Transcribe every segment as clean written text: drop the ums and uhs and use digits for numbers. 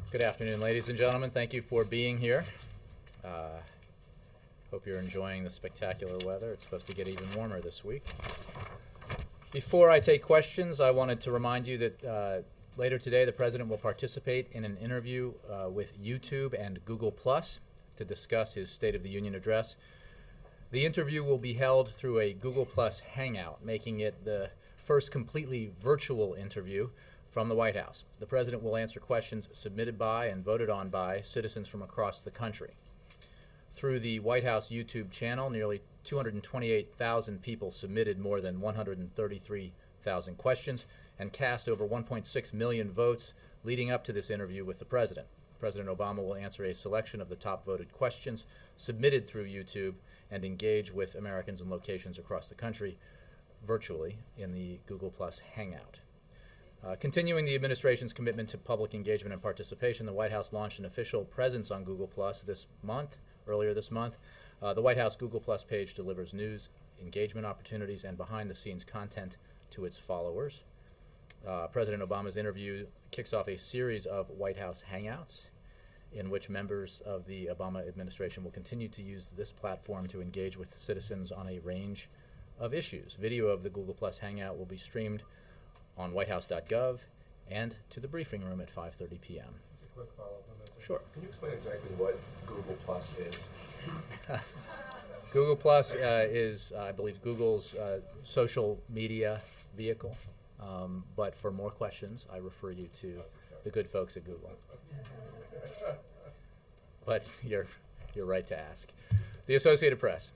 Good afternoon, ladies and gentlemen. Thank you for being here. Hope you're enjoying the spectacular weather. It's supposed to get even warmer this week. Before I take questions, I wanted to remind you that later today the President will participate in an interview with YouTube and Google Plus to discuss his State of the Union address. The interview will be held through a Google Plus Hangout, making it the first completely virtual interview from the White House. The President will answer questions submitted by and voted on by citizens from across the country. Through the White House YouTube channel, nearly 228,000 people submitted more than 133,000 questions and cast over 1.6 million votes leading up to this interview with the President. President Obama will answer a selection of the top voted questions submitted through YouTube and engage with Americans in locations across the country virtually in the Google Plus Hangout. Continuing the administration's commitment to public engagement and participation, the White House launched an official presence on Google Plus earlier this month. The White House Google Plus page delivers news, engagement opportunities, and behind-the-scenes content to its followers. President Obama's interview kicks off a series of White House Hangouts in which members of the Obama administration will continue to use this platform to engage with citizens on a range of issues. Video of the Google Plus Hangout will be streamed on whitehouse.gov and to the briefing room at 5:30 p.m. A quick follow-up on that. Sure. Can you explain exactly what Google Plus is? Google Plus is, I believe, Google's social media vehicle. But for more questions, I refer you to the good folks at Google. But you're right to ask. The Associated Press.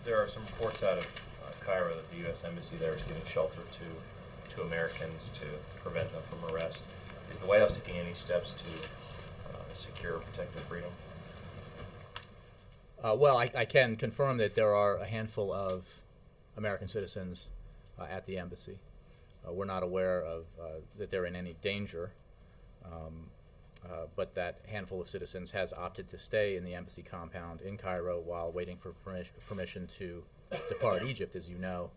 There are some reports out of Cairo that the U.S. Embassy there is giving shelter to Americans to prevent them from arrest. Is the White House taking any steps to secure or protect their freedom? Well, I can confirm that there are a handful of American citizens at the embassy. We're not aware of that they're in any danger, but that handful of citizens has opted to stay in the embassy compound in Cairo while waiting for permission to depart Egypt. As you know,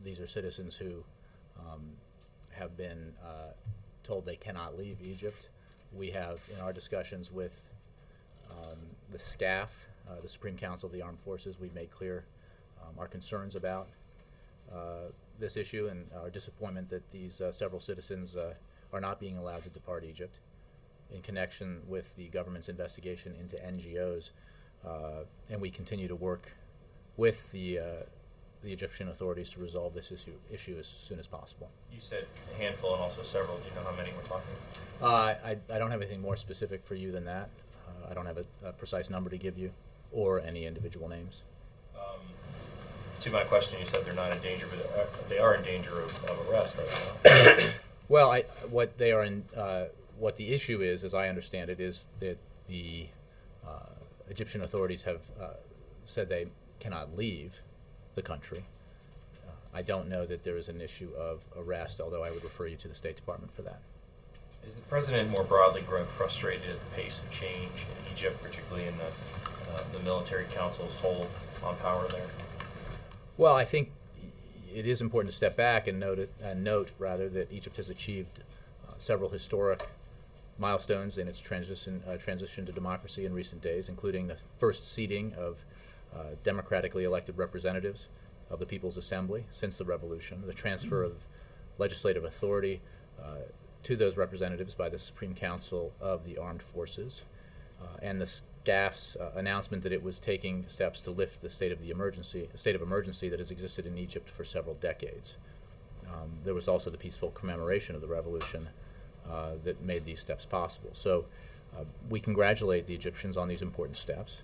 these are citizens who have been told they cannot leave Egypt. We have, in our discussions with the SCAF, the Supreme Council of the Armed Forces, we've made clear our concerns about this issue and our disappointment that these several citizens are not being allowed to depart Egypt in connection with the government's investigation into NGOs. And we continue to work with the Egyptian authorities to resolve this issue as soon as possible. You said a handful and also several. Do you know how many we're talking? I don't have anything more specific for you than that. I don't have a precise number to give you or any individual names. To my question, you said they're not in danger, but they are in danger of arrest, are they not? Well, what the issue is, as I understand it, is that the Egyptian authorities have said they cannot leave the country. I don't know that there is an issue of arrest, although I would refer you to the State Department for that. Is the president more broadly growing frustrated at the pace of change in Egypt, particularly in the military council's hold on power there? Well, I think it is important to step back and note that Egypt has achieved several historic milestones in its transition to democracy in recent days, including the first seating of democratically elected representatives of the People's Assembly since the revolution, the transfer of legislative authority to those representatives by the Supreme Council of the Armed Forces, and the SCAF's announcement that it was taking steps to lift the state of emergency that has existed in Egypt for several decades. There was also the peaceful commemoration of the revolution that made these steps possible. So we congratulate the Egyptians on these important steps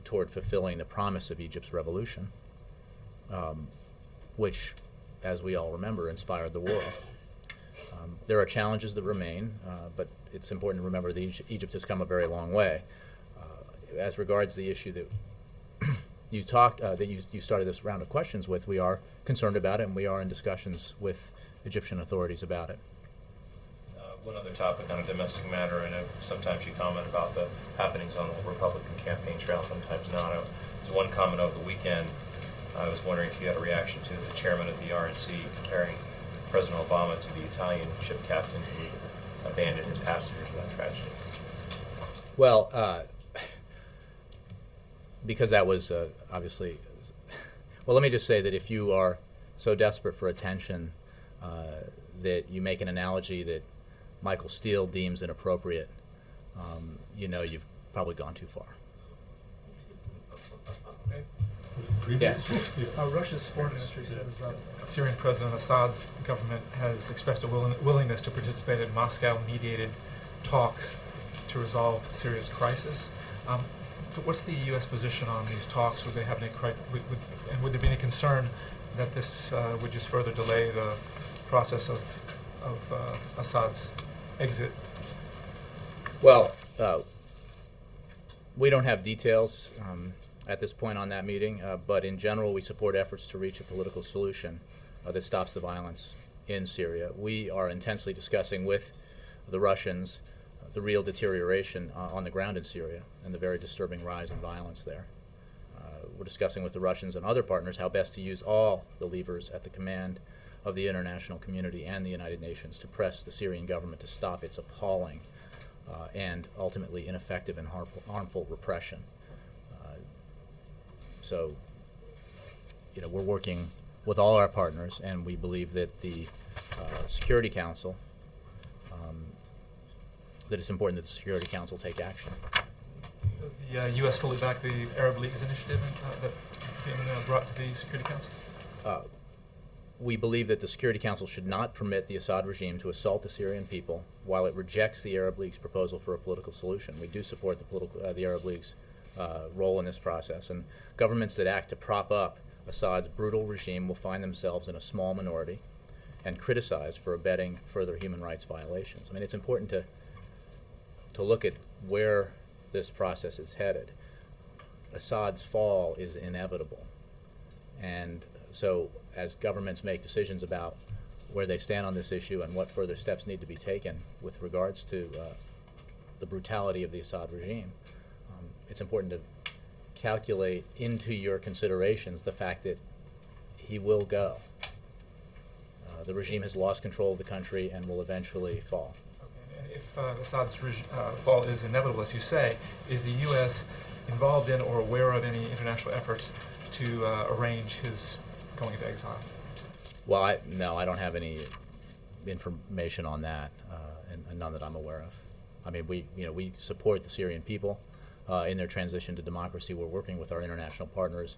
toward fulfilling the promise of Egypt's revolution, which, as we all remember, inspired the world. There are challenges that remain, but it's important to remember that Egypt has come a very long way. As regards the issue that you started this round of questions with, we are concerned about it, and we are in discussions with Egyptian authorities about it. One other topic on a domestic matter, I know sometimes you comment about the happenings on the Republican campaign trail, sometimes not. There's one comment over the weekend I was wondering if you had a reaction to the chairman of the RNC comparing President Obama to the Italian ship captain who abandoned his passengers in that tragedy. Well, because that was obviously, well, let me just say that if you are so desperate for attention that you make an analogy that Michael Steele deems inappropriate, you know you've probably gone too far. Yes. Russia's foreign ministry says Syrian President Assad's government has expressed a willingness to participate in Moscow-mediated talks to resolve Syria's crisis. What's the U.S. position on these talks? Would they have any and would there be any concern that this would just further delay the process of Assad's exit? Well, we don't have details at this point on that meeting, but in general we support efforts to reach a political solution that stops the violence in Syria. We are intensely discussing with the Russians the real deterioration on the ground in Syria and the very disturbing rise in violence there. We're discussing with the Russians and other partners how best to use all the levers at the command of the international community and the United Nations to press the Syrian government to stop its appalling and ultimately ineffective and harmful repression. So, you know, we're working with all our partners, and we believe that the Security Council, that it's important that the Security Council take action. Does the U.S. fully back the Arab League's initiative that's being brought to the Security Council? We believe that the Security Council should not permit the Assad regime to assault the Syrian people while it rejects the Arab League's proposal for a political solution. We do support the Arab League's role in this process, and governments that act to prop up Assad's brutal regime will find themselves in a small minority and criticized for abetting further human rights violations. I mean, it's important to look at where this process is headed. Assad's fall is inevitable, and so as governments make decisions about where they stand on this issue and what further steps need to be taken with regards to the brutality of the Assad regime, it's important to calculate into your considerations the fact that he will go. The regime has lost control of the country and will eventually fall. Okay. And if Assad's fall is inevitable, as you say, is the U.S. involved in or aware of any international efforts to arrange his going into exile? Well, no, I don't have any information on that, and none that I'm aware of. I mean, we support the Syrian people in their transition to democracy. We're working with our international partners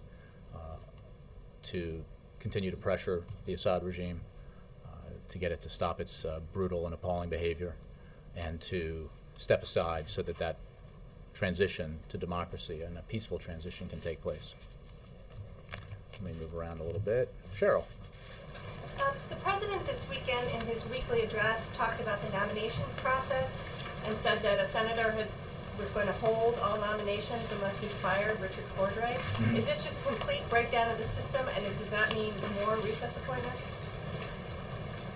to continue to pressure the Assad regime to get it to stop its brutal and appalling behavior and to step aside so that that transition to democracy and a peaceful transition can take place. Let me move around a little bit. Cheryl. The president this weekend in his weekly address talked about the nominations process and said that a senator was going to hold all nominations unless he fired Richard Cordray. Mm-hmm. Is this just a complete breakdown of the system, and does that mean more recess appointments?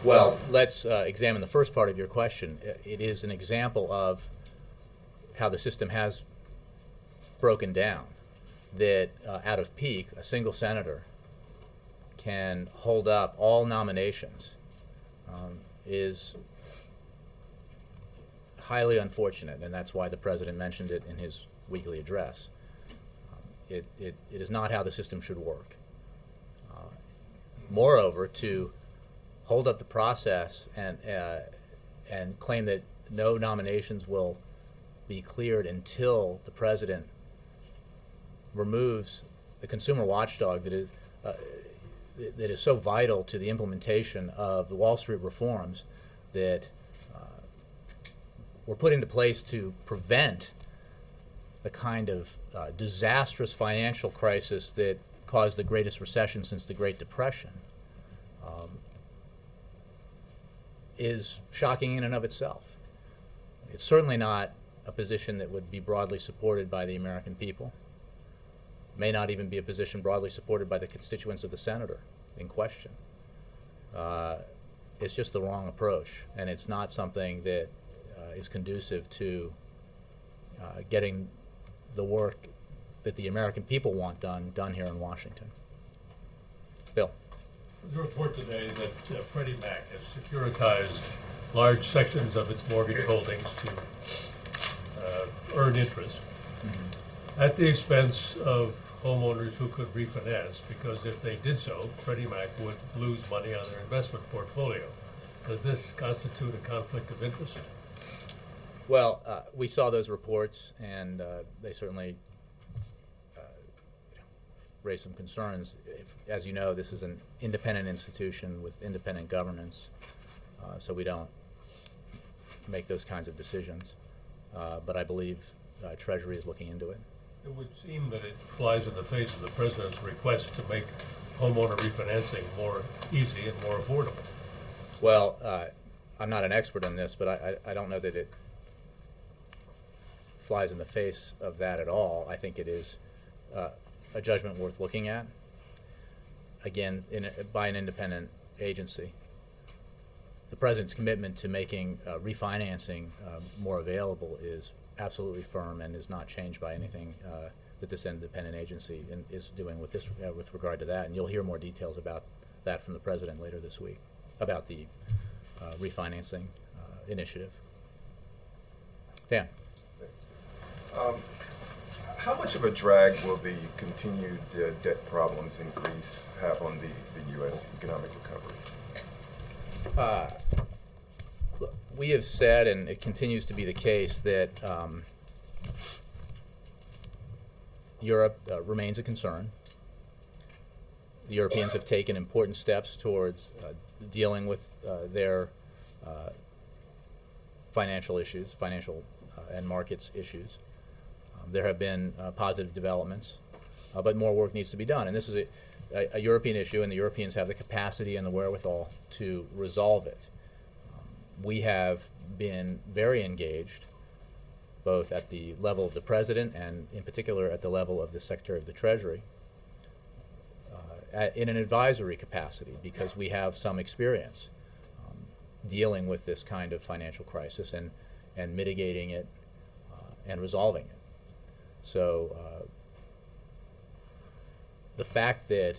Well, let's examine the first part of your question. It is an example of how the system has broken down, that out of pique, a single senator can hold up all nominations is highly unfortunate, and that's why the president mentioned it in his weekly address. It is not how the system should work. Moreover, to hold up the process and claim that no nominations will be cleared until the president removes the consumer watchdog that is so vital to the implementation of the Wall Street reforms that were put into place to prevent the kind of disastrous financial crisis that caused the greatest recession since the Great Depression, is shocking in and of itself. It's certainly not a position that would be broadly supported by the American people. May not even be a position broadly supported by the constituents of the senator in question. It's just the wrong approach, and it's not something that is conducive to getting the work that the American people want done here in Washington. Bill? There's a report today that Freddie Mac has securitized large sections of its mortgage holdings to earn interest at the expense of homeowners who could refinance, because if they did so, Freddie Mac would lose money on their investment portfolio. Does this constitute a conflict of interest? Well, we saw those reports, and they certainly raised some concerns. As you know, this is an independent institution with independent governance, so we don't make those kinds of decisions. But I believe Treasury is looking into it. It would seem that it flies in the face of the president's request to make homeowner refinancing more easy and more affordable. Well, I'm not an expert on this, but I don't know that it flies in the face of that at all. I think it is a judgment worth looking at, again, by an independent agency. The president's commitment to making refinancing more available is absolutely firm and is not changed by anything that this independent agency is doing with this with regard to that. And you'll hear more details about that from the president later this week about the refinancing initiative. Dan. Thanks. How much of a drag will the continued debt problems in Greece have on the U.S. economic recovery? Look, we have said, and it continues to be the case, that Europe remains a concern. The Europeans have taken important steps towards dealing with their financial issues, financial and markets issues. There have been positive developments, but more work needs to be done. And this is a European issue, and the Europeans have the capacity and the wherewithal to resolve it. We have been very engaged, both at the level of the president and in particular at the level of the Secretary of the Treasury, in an advisory capacity, because we have some experience dealing with this kind of financial crisis and mitigating it and resolving it. So the fact that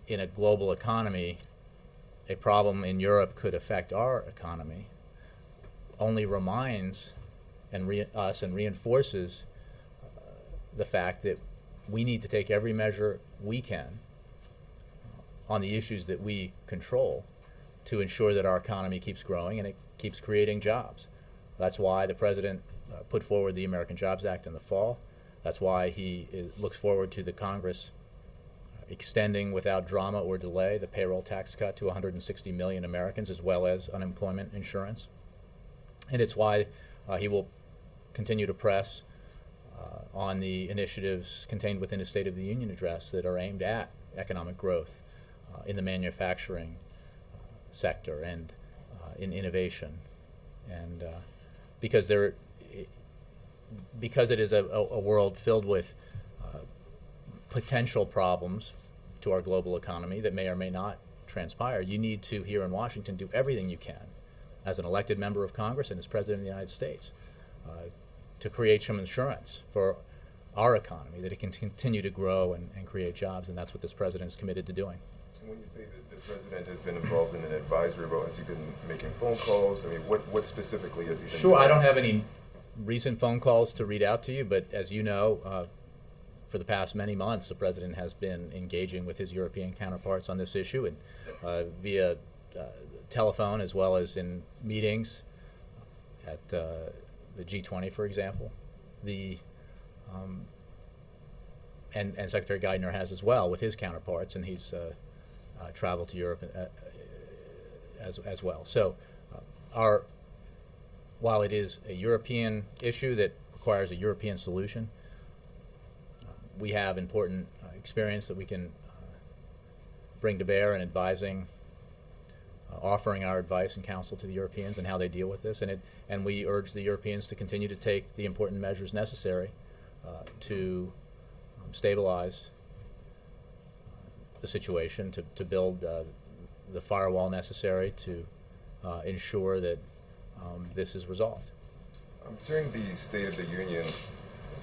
in a global economy a problem in Europe could affect our economy only reminds us and reinforces the fact that we need to take every measure we can on the issues that we control to ensure that our economy keeps growing and it keeps creating jobs. That's why the president put forward the American Jobs Act in the fall. That's why he looks forward to the Congress extending without drama or delay the payroll tax cut to 160 million Americans, as well as unemployment insurance. And it's why he will continue to press on the initiatives contained within his State of the Union address that are aimed at economic growth in the manufacturing sector and in innovation. And because it is a world filled with potential problems to our global economy that may or may not transpire, you need to, here in Washington, do everything you can as an elected member of Congress and as President of the United States to create some insurance for our economy, that it can continue to grow and create jobs, and that's what this president is committed to doing. And when you say that the president has been involved in an advisory role, has he been making phone calls? I mean, what specifically has he been doing? Sure, I don't have any recent phone calls to read out to you, but as you know, for the past many months, the president has been engaging with his European counterparts on this issue, and via telephone as well as in meetings at the G20, for example. And Secretary Geithner has as well with his counterparts, and he's traveled to Europe as well. So while it is a European issue that requires a European solution, we have important experience that we can bring to bear in advising, offering our advice and counsel to the Europeans and how they deal with this. And we urge the Europeans to continue to take the important measures necessary to stabilize the situation, to build the firewall necessary to ensure that this is resolved. During the State of the Union,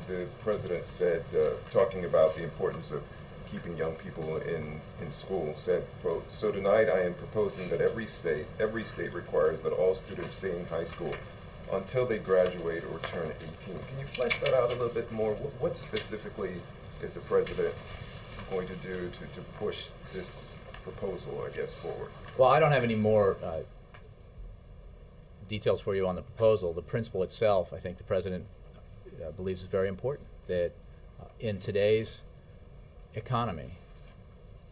the president said, talking about the importance of keeping young people in school, said, quote, "So tonight I am proposing that every state requires that all students stay in high school until they graduate or turn 18. Can you flesh that out a little bit more? What specifically is the president going to do to push this proposal, I guess, forward? Well, I don't have any more details for you on the proposal. The principle itself, I think the president believes is very important, that in today's economy,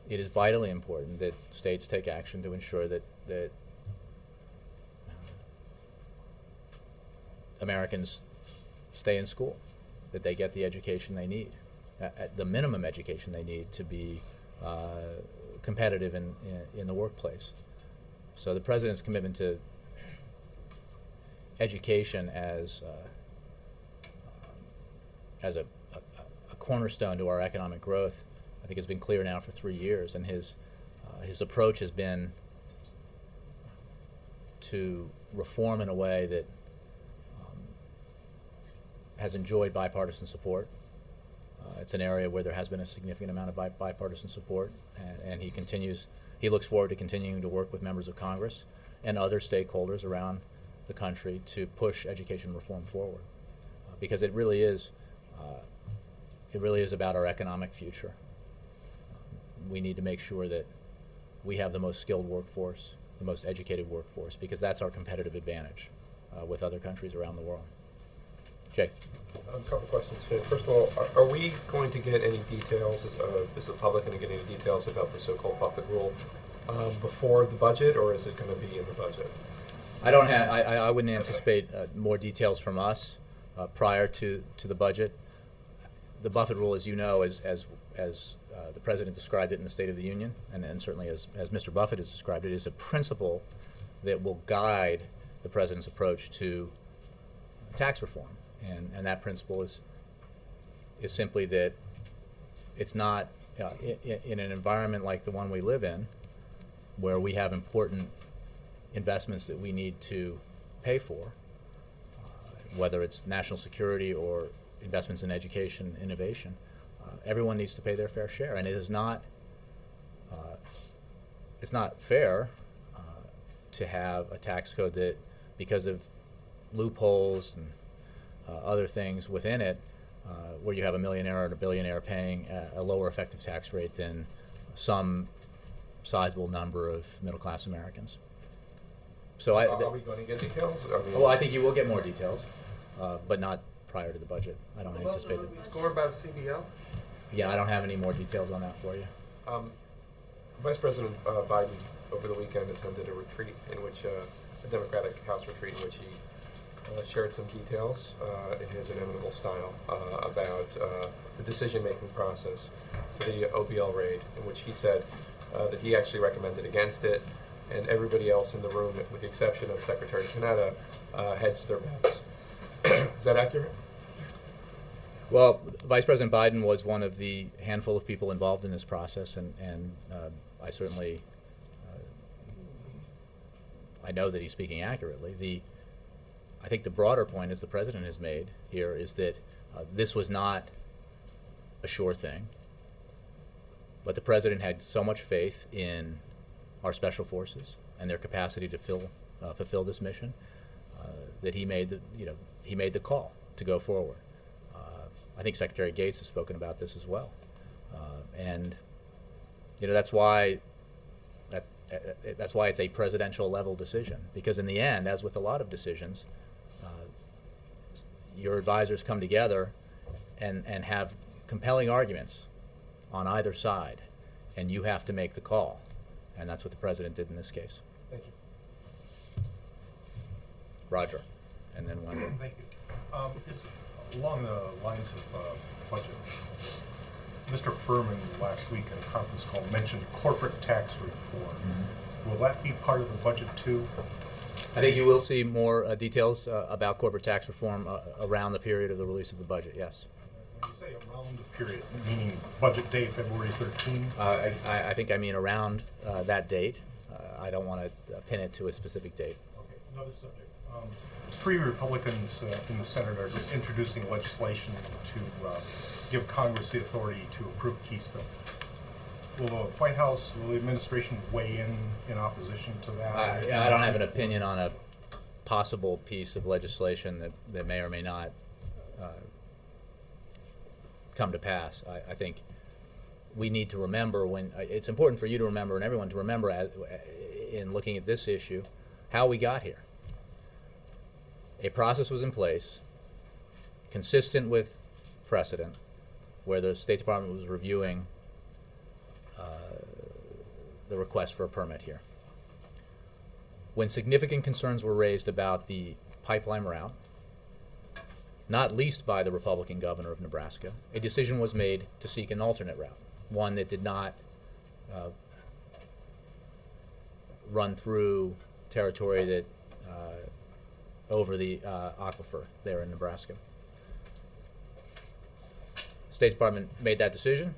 it is vitally important that states take action to ensure that Americans stay in school, that they get the education they need, at the minimum education they need to be competitive in the workplace. So the president's commitment to education as a cornerstone to our economic growth, I think has been clear now for 3 years, and his approach has been to reform in a way that has enjoyed bipartisan support. It's an area where there has been a significant amount of bipartisan support, and he looks forward to continuing to work with members of Congress and other stakeholders around the country to push education reform forward, because it really is about our economic future. We need to make sure that we have the most skilled workforce, the most educated workforce, because that's our competitive advantage with other countries around the world. Jay. A couple questions here. First of all, are we going to get any details, is the public going to get any details about the so-called Buffett rule before the budget, or is it going to be in the budget? I wouldn't anticipate more details from us prior to the budget. The Buffett rule, as you know, as the president described it in the State of the Union, and certainly as Mr. Buffett has described it, is a principle that will guide the president's approach to tax reform. And that principle is simply that it's not, in an environment like the one we live in, where we have important investments that we need to pay for, whether it's national security or investments in education, innovation, everyone needs to pay their fair share. And it's not fair to have a tax code that, because of loopholes and other things within it, where you have a millionaire and a billionaire paying a lower effective tax rate than some sizable number of middle-class Americans. So are we going to get details? I think you will get more details, but not prior to the budget. I don't anticipate that. Scored by the CBO? Yeah, I don't have any more details on that for you. Vice President Biden over the weekend attended a retreat in which a Democratic House retreat in which he shared some details in his inimitable style about the decision-making process for the OBL raid, in which he said that he actually recommended against it, and everybody else in the room, with the exception of Secretary Panetta, hedged their bets. Is that accurate? Well, Vice President Biden was one of the handful of people involved in this process, and I certainly I know that he's speaking accurately. I think the broader point, as the president has made here, is that this was not a sure thing, but the president had so much faith in our special forces and their capacity to fulfill this mission that he made the call to go forward. I think Secretary Gates has spoken about this as well, and that's why it's a presidential level decision, because in the end, as with a lot of decisions, your advisors come together and have compelling arguments on either side, and you have to make the call, and that's what the president did in this case. Thank you. Roger, and then Wendell. Thank you. Just along the lines of budget, Mr. Furman last week in a conference call mentioned corporate tax reform. Mm-hmm. Will that be part of the budget too? I think you will see more details about corporate tax reform around the period of the release of the budget, yes. When you say around the period, meaning budget day, February 13? I think I mean around that date. I don't want to pin it to a specific date. Okay, another subject. 3 Republicans in the Senate are introducing legislation to give Congress the authority to approve Keystone. Will the White House, will the administration weigh in opposition to that? I don't have an opinion on a possible piece of legislation that may or may not come to pass. I think we need to remember it's important for you to remember and everyone to remember in looking at this issue how we got here. A process was in place consistent with precedent where the State Department was reviewing the request for a permit here. When significant concerns were raised about the pipeline route, not least by the Republican governor of Nebraska, a decision was made to seek an alternate route, one that did not run through territory that over the aquifer there in Nebraska. State Department made that decision.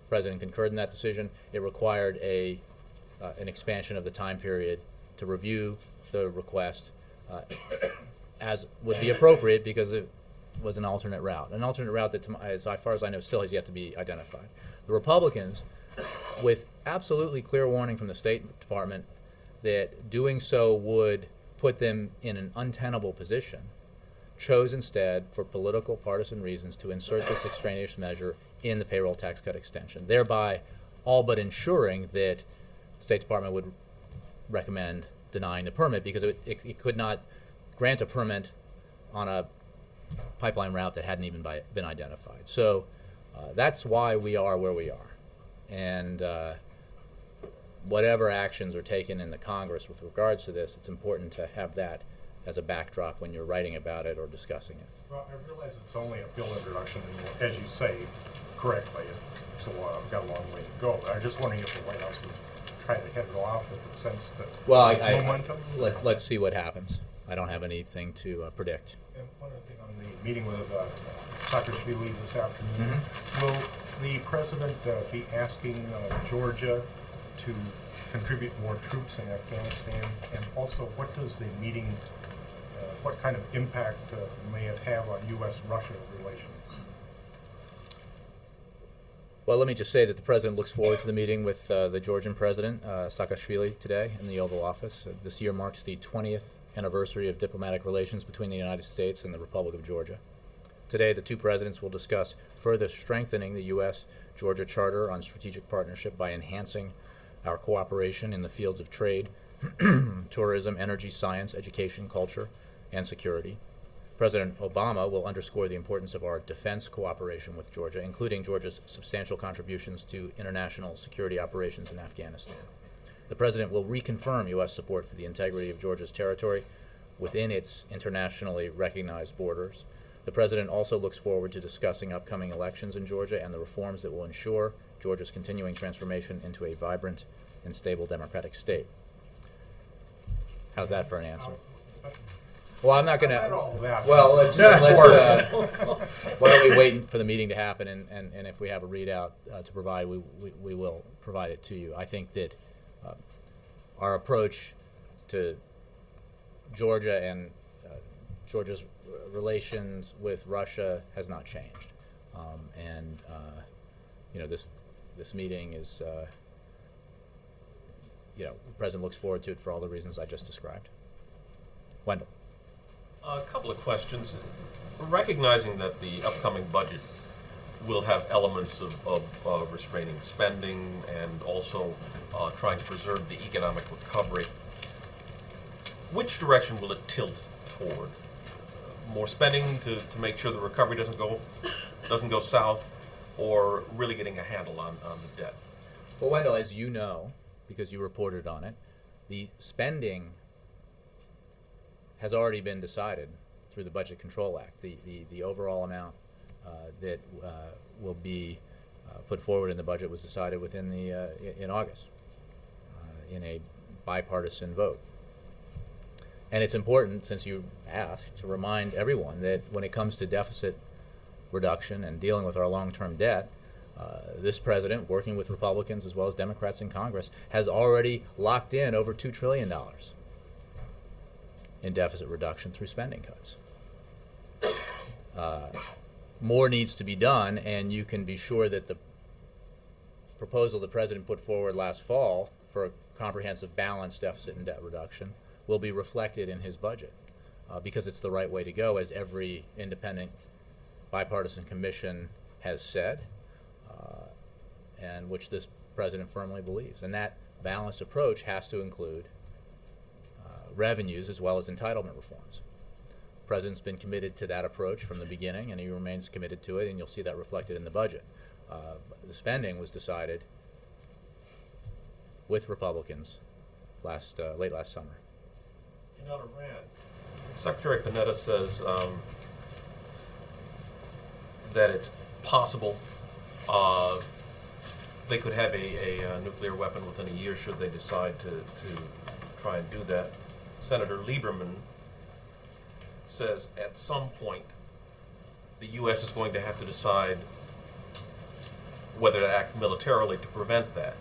The President concurred in that decision. It required an expansion of the time period to review the request as would be appropriate because it was an alternate route. An alternate route that, as far as I know, still has yet to be identified. The Republicans, with absolutely clear warning from the State Department that doing so would put them in an untenable position, chose instead, for political partisan reasons, to insert this extraneous measure in the payroll tax cut extension, thereby all but ensuring that the State Department would recommend denying the permit because it could not grant a permit on a pipeline route that hadn't even been identified. So that's why we are where we are. And whatever actions are taken in the Congress with regards to this, it's important to have that as a backdrop when you're writing about it or discussing it. Well, I realize it's only a bill introduction, and as you say correctly, so I've got a long way to go. But I'm just wondering if the White House would try to head it off with the sense that there's momentum. Let's see what happens. I don't have anything to predict. And one other thing on the meeting with Saakashvili this afternoon, will the president be asking Georgia to contribute more troops in Afghanistan? And also, what does the meeting, what kind of impact may it have on U.S.-Russia relations? Well, let me just say that the president looks forward to the meeting with the Georgian president, Saakashvili, today in the Oval Office. This year marks the 20th anniversary of diplomatic relations between the United States and the Republic of Georgia. Today, the two presidents will discuss further strengthening the U.S.-Georgia Charter on strategic partnership by enhancing our cooperation in the fields of trade, tourism, energy, science, education, culture, and security. President Obama will underscore the importance of our defense cooperation with Georgia, including Georgia's substantial contributions to international security operations in Afghanistan. The President will reconfirm U.S. support for the integrity of Georgia's territory within its internationally recognized borders. The President also looks forward to discussing upcoming elections in Georgia and the reforms that will ensure Georgia's continuing transformation into a vibrant and stable democratic state. How's that for an answer? Well, I'm not going to. Well, let's why don't we wait for the meeting to happen, and if we have a readout to provide, we will provide it to you. I think that our approach to Georgia and Georgia's relations with Russia has not changed, and this meeting is. The President looks forward to it for all the reasons I just described. Wendell. A couple of questions. Recognizing that the upcoming budget will have elements of restraining spending and also trying to preserve the economic recovery, which direction will it tilt toward? More spending to make sure the recovery doesn't go south, or really getting a handle on the debt? Well, Wendell, as you know, because you reported on it, the spending has already been decided through the Budget Control Act. The overall amount that will be put forward in the budget was decided within in August in a bipartisan vote. And it's important, since you asked, to remind everyone that when it comes to deficit reduction and dealing with our long-term debt, this president, working with Republicans as well as Democrats in Congress, has already locked in over $2 trillion in deficit reduction through spending cuts. More needs to be done, and you can be sure that the proposal the President put forward last fall for a comprehensive balance deficit and debt reduction will be reflected in his budget because it's the right way to go, as every independent bipartisan commission has said, and which this President firmly believes. And that balanced approach has to include revenues as well as entitlement reforms. The President's been committed to that approach from the beginning, and he remains committed to it, and you'll see that reflected in the budget. The spending was decided with Republicans late last summer. In Iran, Secretary Panetta says that it's possible they could have a nuclear weapon within a year should they decide to try and do that. Senator Lieberman says at some point the U.S. is going to have to decide whether to act militarily to prevent that.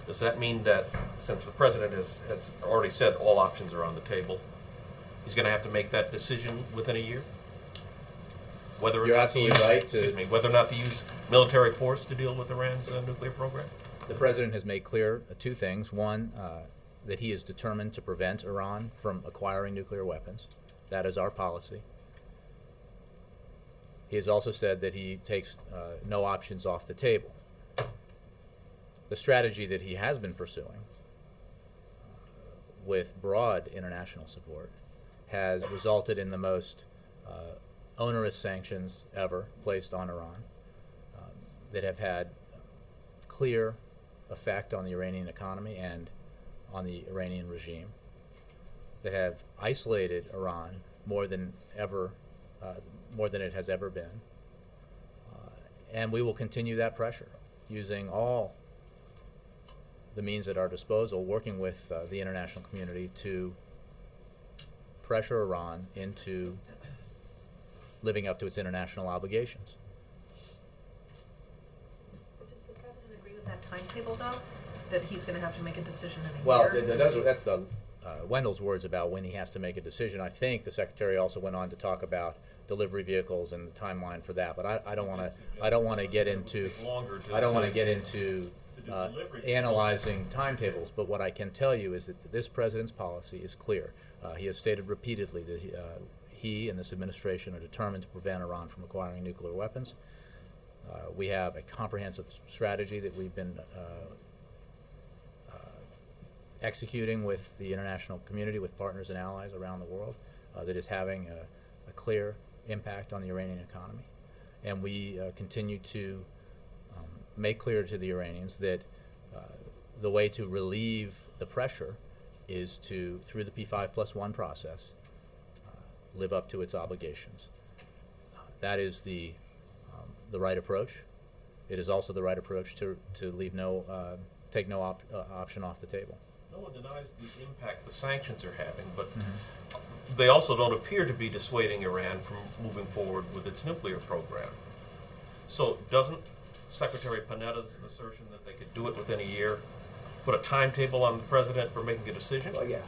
Does that mean that since the President has already said all options are on the table, he's going to have to make that decision within a year? Whether or You're not to absolutely use, right excuse me, whether or not to use military force to deal with Iran's nuclear program? The President has made clear two things. One, that he is determined to prevent Iran from acquiring nuclear weapons. That is our policy. He has also said that he takes no options off the table. The strategy that he has been pursuing with broad international support has resulted in the most onerous sanctions ever placed on Iran that have had clear effect on the Iranian economy and on the Iranian regime, that have isolated Iran more than it has ever been. And we will continue that pressure using all the means at our disposal, working with the international community to pressure Iran into living up to its international obligations. Does the President agree with that timetable, though? That he's going to have to make a decision in a Well, year? that's Wendell's words about when he has to make a decision. I think the Secretary also went on to talk about delivery vehicles and the timeline for that. But I don't want to get into analyzing timetables. But what I can tell you is that this President's policy is clear. He has stated repeatedly that he and this administration are determined to prevent Iran from acquiring nuclear weapons. We have a comprehensive strategy that we've been executing with the international community, with partners and allies around the world, that is having a clear impact on the Iranian economy. And we continue to make clear to the Iranians that the way to relieve the pressure is to, through the P5+1 process, live up to its obligations. That is the right approach. It is also the right approach to leave take no option off the table. No one denies the impact the sanctions are having, but they also don't appear to be dissuading Iran from moving forward with its nuclear program. So doesn't Secretary Panetta's assertion that they could do it within a year put a timetable on the President for making a decision? Well, yeah.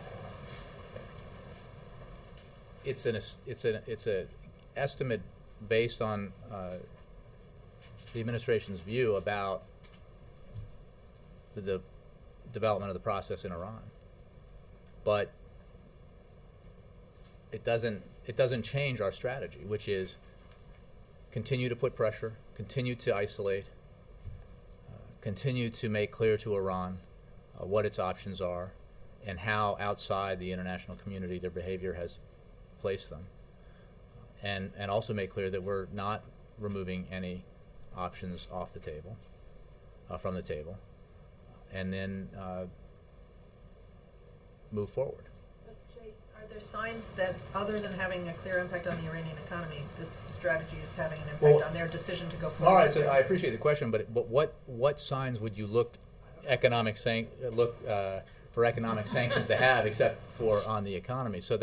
It's an estimate based on the administration's view about the development of the process in Iran, but it doesn't change our strategy, which is continue to put pressure, continue to isolate, continue to make clear to Iran what its options are and how outside the international community their behavior has placed them, and also make clear that we're not removing any options off the table, from the table, and then move forward. But Jay, are there signs that, other than having a clear impact on the Iranian economy, this strategy is having an impact on their decision to go forward? All right, so I appreciate the question, but what signs would you look for economic sanctions to have, except for on the economy? So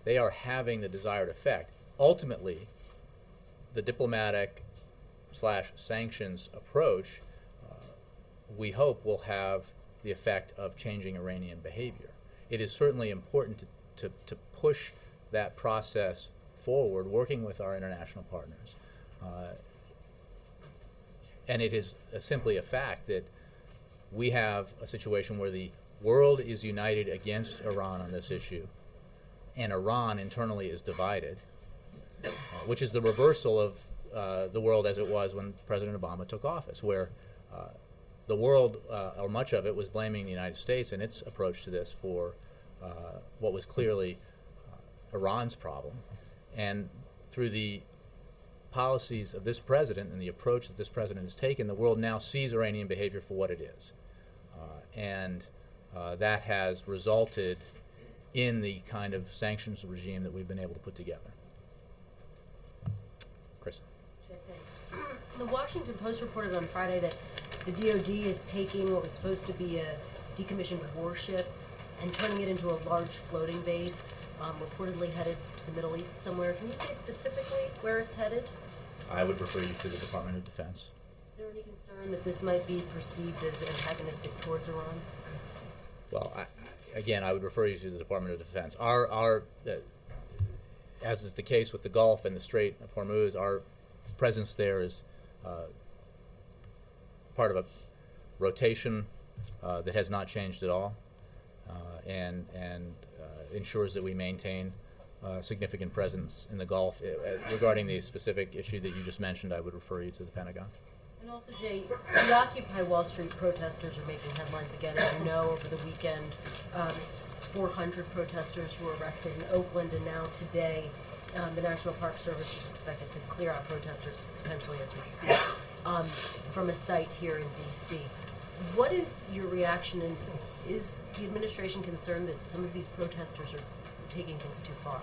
they are having the desired effect. Ultimately, the diplomatic/sanctions approach, we hope, will have the effect of changing Iranian behavior. It is certainly important to push that process forward, working with our international partners. And it is simply a fact that we have a situation where the world is united against Iran on this issue, and Iran internally is divided, which is the reversal of the world as it was when President Obama took office, where the world, or much of it, was blaming the United States and its approach to this for what was clearly Iran's problem. And through the policies of this president and the approach that this president has taken, the world now sees Iranian behavior for what it is. And that has resulted in the kind of sanctions regime that we've been able to put together. Chris. Thanks. The Washington Post reported on Friday that the DoD is taking what was supposed to be a decommissioned warship and turning it into a large floating base, reportedly headed to the Middle East somewhere. Can you say specifically where it's headed? I would refer you to the Department of Defense. Is there any concern that this might be perceived as antagonistic towards Iran? Well, again, I would refer you to the Department of Defense. As is the case with the Gulf and the Strait of Hormuz, our presence there is part of a rotation that has not changed at all, and ensures that we maintain significant presence in the Gulf. Regarding the specific issue that you just mentioned, I would refer you to the Pentagon. And also, Jay, the Occupy Wall Street protesters are making headlines again. As you know, over the weekend, 400 protesters were arrested in Oakland, and now today, the National Park Service is expected to clear out protesters, potentially as we speak, from a site here in D.C. What is your reaction, and is the administration concerned that some of these protesters are taking things too far?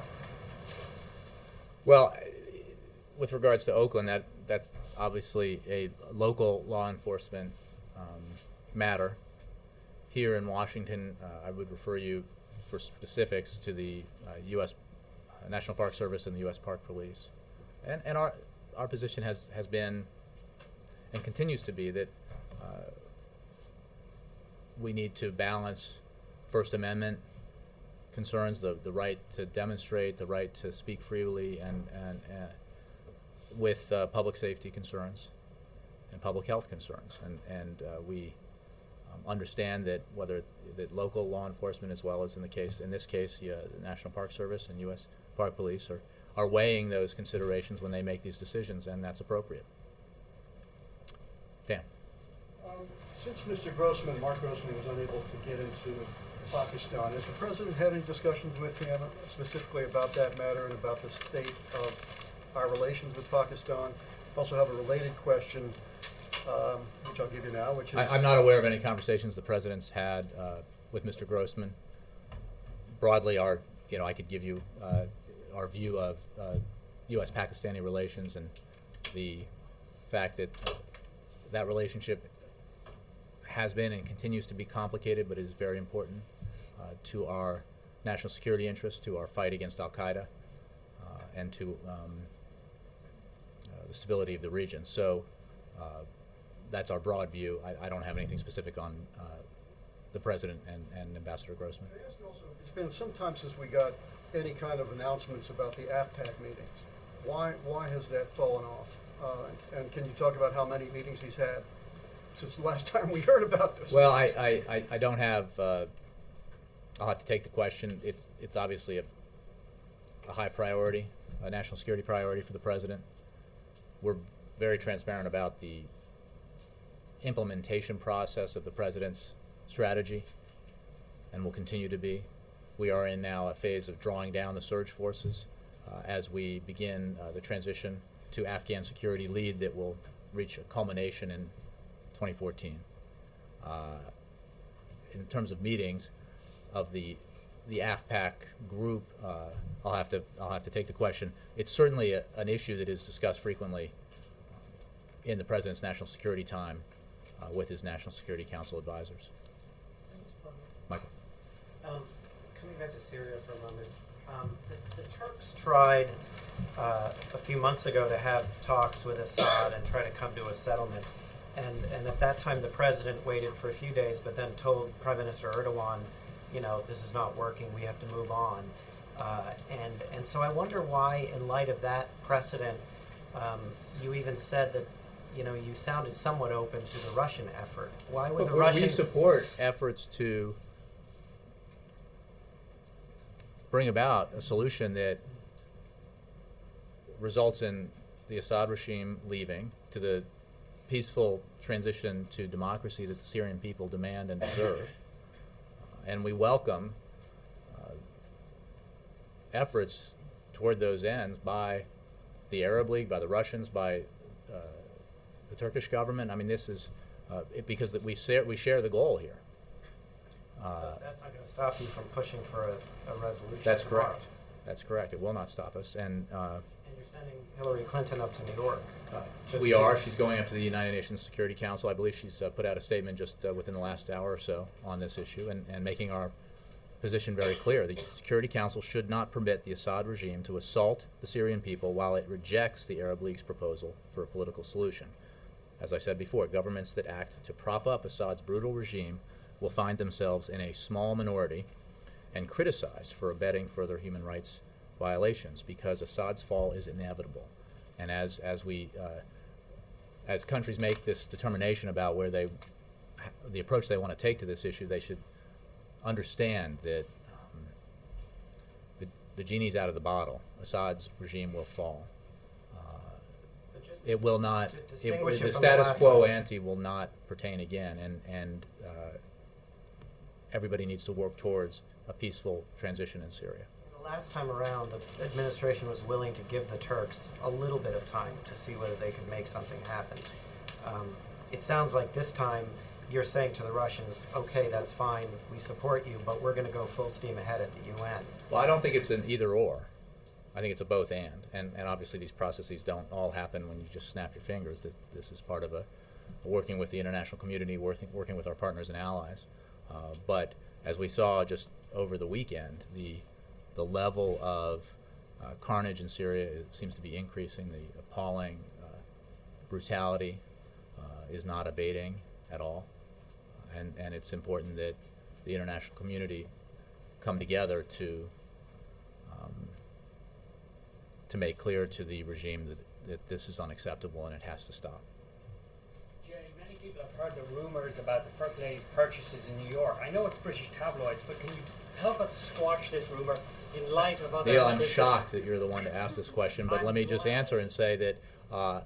Well, with regards to Oakland, that's obviously a local law enforcement matter. Here in Washington, I would refer you for specifics to the U.S. National Park Service and the U.S. Park Police. And our position has been and continues to be that we need to balance First Amendment concerns, the right to demonstrate, the right to speak freely, and with public safety concerns and public health concerns. And we understand that that local law enforcement, as well as in this case, the National Park Service and U.S. Park Police are weighing those considerations when they make these decisions, and that's appropriate. Dan. Since Mr. Mark Grossman, was unable to get into Pakistan, has the President had any discussions with him specifically about that matter and about the state of our relations with Pakistan? I also have a related question, which I'll give you now, which is... I'm not aware of any conversations the President's had with Mr. Grossman. Broadly, I could give you our view of U.S.-Pakistani relations and the fact that that relationship has been and continues to be complicated, but is very important to our national security interests, to our fight against al-Qaeda, and to the stability of the region. So that's our broad view. I don't have anything specific on the President and Ambassador Grossman. It's been some time since we got any kind of announcements about the AFPAC meetings. Why has that fallen off? And can you talk about how many meetings he's had since the last time we heard about this? Well, I don't have. I'll have to take the question. It's obviously a high priority, a national security priority for the President. We're very transparent about the implementation process of the President's strategy, and will continue to be. We are in now a phase of drawing down the surge forces as we begin the transition to Afghan security lead that will reach a culmination in 2014. In terms of meetings of the AFPAC group, I'll have to take the question. It's certainly an issue that is discussed frequently in the President's national security time with his National Security Council advisors. Michael. Coming back to Syria for a moment, the Turks tried a few months ago to have talks with Assad and try to come to a settlement. And at that time, the President waited for a few days, but then told Prime Minister Erdogan, this is not working, we have to move on. And so I wonder why, in light of that precedent, you even said that you sounded somewhat open to the Russian effort. Why would the We Russians support efforts to bring about a solution that results in the Assad regime leaving, to the peaceful transition to democracy that the Syrian people demand and deserve. And we welcome efforts toward those ends by the Arab League, by the Russians, by the Turkish government. I mean, this is because that we share the goal here. That's not going to stop you from pushing for a resolution. That's tomorrow. correct. That's correct. It will not stop us. And And you're sending Hillary Clinton up to New York. we are. She's going up to the United Nations Security Council. I believe she's put out a statement just within the last hour or so on this issue, and making our position very clear. The Security Council should not permit the Assad regime to assault the Syrian people while it rejects the Arab League's proposal for a political solution. As I said before, governments that act to prop up Assad's brutal regime will find themselves in a small minority and criticized for abetting further human rights violations, because Assad's fall is inevitable. And as countries make this determination about where the approach they want to take to this issue, they should understand that the genie's out of the bottle. Assad's regime will fall. It will not. The status quo ante will not pertain again, and everybody needs to work towards a peaceful transition in Syria. The last time around, the administration was willing to give the Turks a little bit of time to see whether they could make something happen. It sounds like this time you're saying to the Russians, okay, that's fine, we support you, but we're going to go full steam ahead at the UN. Well, I don't think it's an either or. I think it's a both and obviously these processes don't all happen when you just snap your fingers. This is part of a working with the international community, working with our partners and allies. But as we saw just over the weekend, the level of carnage in Syria seems to be increasing. The appalling brutality is not abating at all. And it's important that the international community come together to make clear to the regime that this is unacceptable and it has to stop. Jay, many people have heard the rumors about the First Lady's purchases in New York. I know it's British tabloids, but can you help us squash this rumor in light of other... Neil, I'm shocked that you're the one to ask this question, but let me just answer and say that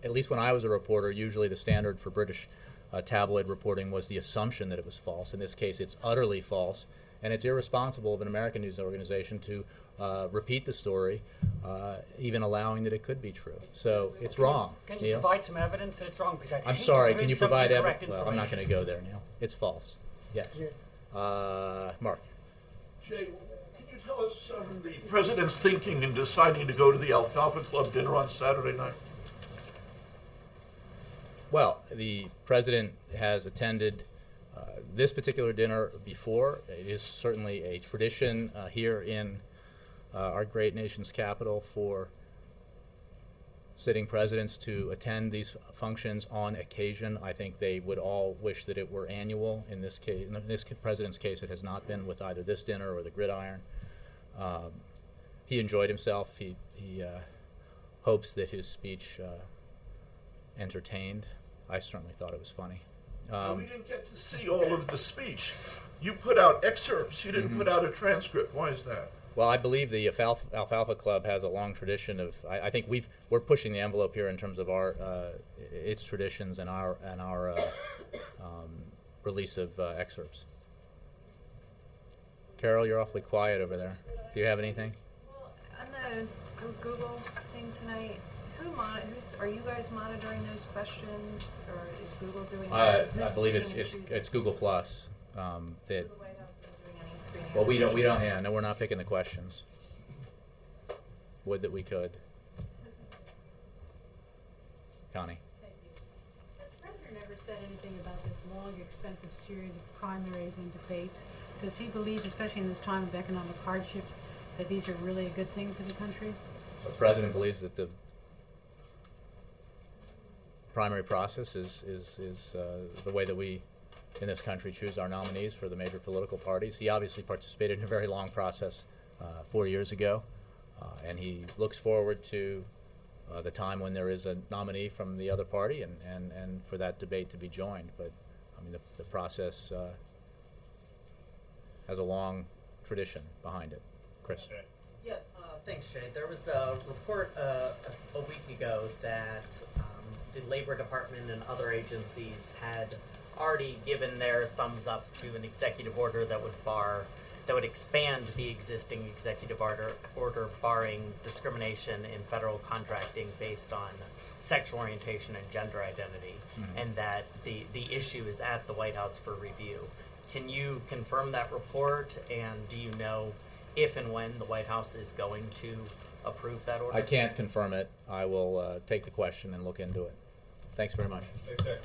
at least when I was a reporter, usually the standard for British tabloid reporting was the assumption that it was false. In this case, it's utterly false, and it's irresponsible of an American news organization to repeat the story, even allowing that it could be true. So it's wrong. Can you Neil? provide some evidence that it's wrong? Because I'm sorry, can you provide evidence? Well, I'm not going to go there, Neil. It's false. Yes. Mark. Jay, can you tell us the president's thinking in deciding to go to the Alfalfa Club dinner on Saturday night? Well, the president has attended this particular dinner before. It is certainly a tradition here in our great nation's capital for sitting presidents to attend these functions on occasion. I think they would all wish that it were annual. In this case, in this president's case, it has not been with either this dinner or the gridiron. He enjoyed himself. He hopes that his speech entertained. I certainly thought it was funny. We didn't get to see all of the speech. You put out excerpts. You didn't put out a transcript. Why is that? Well, I believe the Alfalfa Club has a long tradition of. I think we're pushing the envelope here in terms of our its traditions and our release of excerpts. Carol, you're awfully quiet over there. Do you have anything? Well, on the Google thing tonight, are you guys monitoring those questions, or is Google doing that? I believe it's Google Plus. That. The White House isn't doing any screening. Well, we don't. Yeah, no, we're not picking the questions. Would that we could. Connie. Thank you. The president never said anything about this long, expensive series of primaries and debates. Does he believe, especially in this time of economic hardship, that these are really a good thing for the country? The president believes that the primary process is the way that we in this country choose our nominees for the major political parties. He obviously participated in a very long process 4 years ago, and he looks forward to the time when there is a nominee from the other party and for that debate to be joined. But I mean, the process has a long tradition behind it. Chris. Yeah, thanks, Shay. There was a report a week ago that the Labor Department and other agencies had already given their thumbs up to an executive order that would expand the existing executive order barring discrimination in federal contracting based on sexual orientation and gender identity, and that the issue is at the White House for review. Can you confirm that report, and do you know if and when the White House is going to approve that order? I can't confirm it. I will take the question and look into it. Thanks very much. Thanks, Jay.